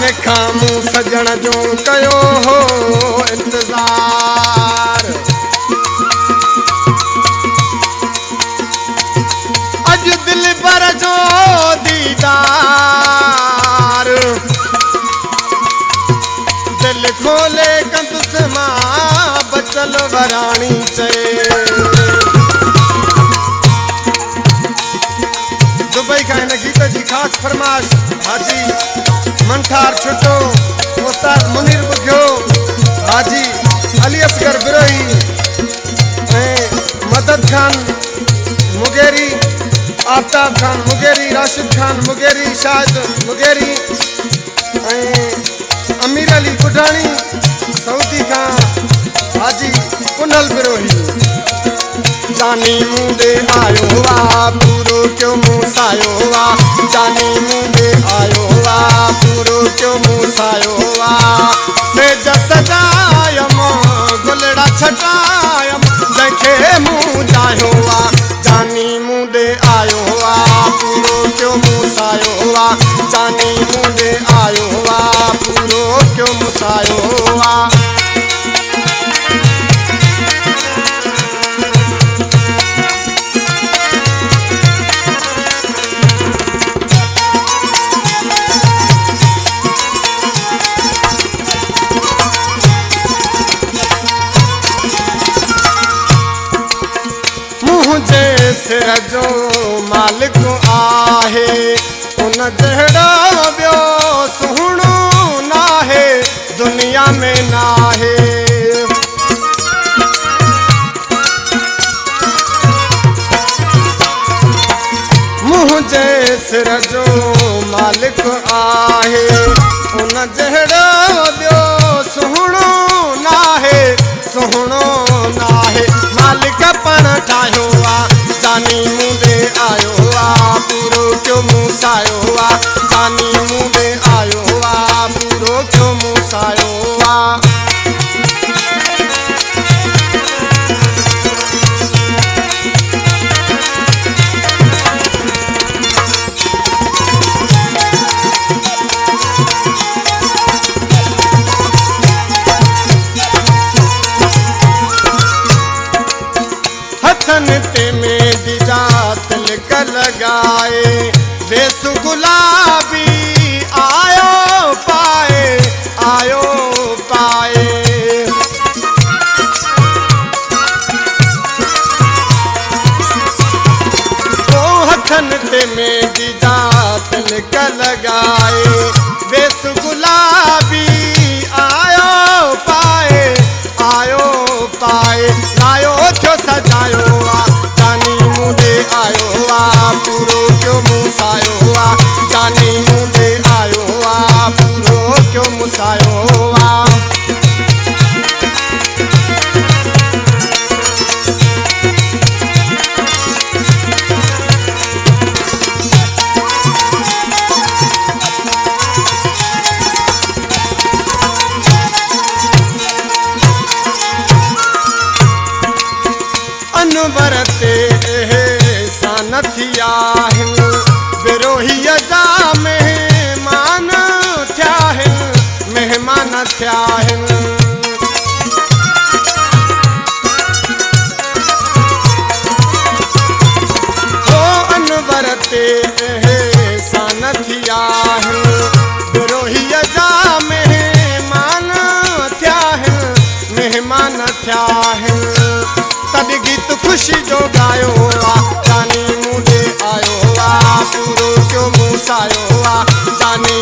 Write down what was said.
काहे खामू सजण जो कयो हो इंतजार। अज दिल पर जो दीदार दिल खोले कंदुस मां बचल वराणी चए। दुबई का इन गीत जी खास फरमाश हाजी मंठार छुटो उस्ताद मुनीर बुग्यो हाजी अली असगर बिरोही मदद Khan Mugeri Aftab Khan Mugeri Rashid Khan Mugeri शाहिद मुगेरी अमीर अली कुटाणी सऊदी खान हाजी कुनल बिरोही। जानी मुंडे आयो वा पूरो क्यों मूसायो वा जानी मुंडे आयो वा पूरो क्यों मूसायो वा सेज सजायम गुलड़ा छटायम देखे मुँह जायो वा जानी मुंडे आयो वा पूरो क्यों मूसायो वा जानी मुंडे आयो वा पूरो क्यों मूसायो वा। सिर जो मालिक आहे उन जहिड़ो ॿियो सुहिणो नाहे दुनिया में नाहे। मुंहिंजे सिर जो मालिक आहे उन जहिड़ो ॿियो सुहिणो नाहे सुहिणो नाहे। मालिक पण ठाहियो आहे जानी मुंडे आयो वा पूरो क्यों मूसायो वा जानी मुंडे आयो वा पूरो क्यों मूसायो वा। हथन ते मेहंदी जा तिलक लगाए बेस गुलाबी आयो पाए आयो पाए। ओ हथन ते मेहंदी जा तिलक लगाए बेस गुलाबी आयो पाए आयो पाए। लायो थियो सजायो वा जानी मुंडे आयो वा पूरो क्यों मूसायो वा जानी मुंडे आयो वा पूरो क्यों मूसायो वा। अनवर ते एहसान थिया आहिनि बिरोहीअ जा मेहमान थिया आहिनि मेहमान थिया आहिनि। ओ अनवर ते एहसान थिया आहिनि बिरोहीअ जा मेहमान थिया आहिनि मेहमान थिया आहिनि। तद गीत खुशी जो गायो वा जानी मुंडे आयो वा पूरो क्यों मूसायो वा जानी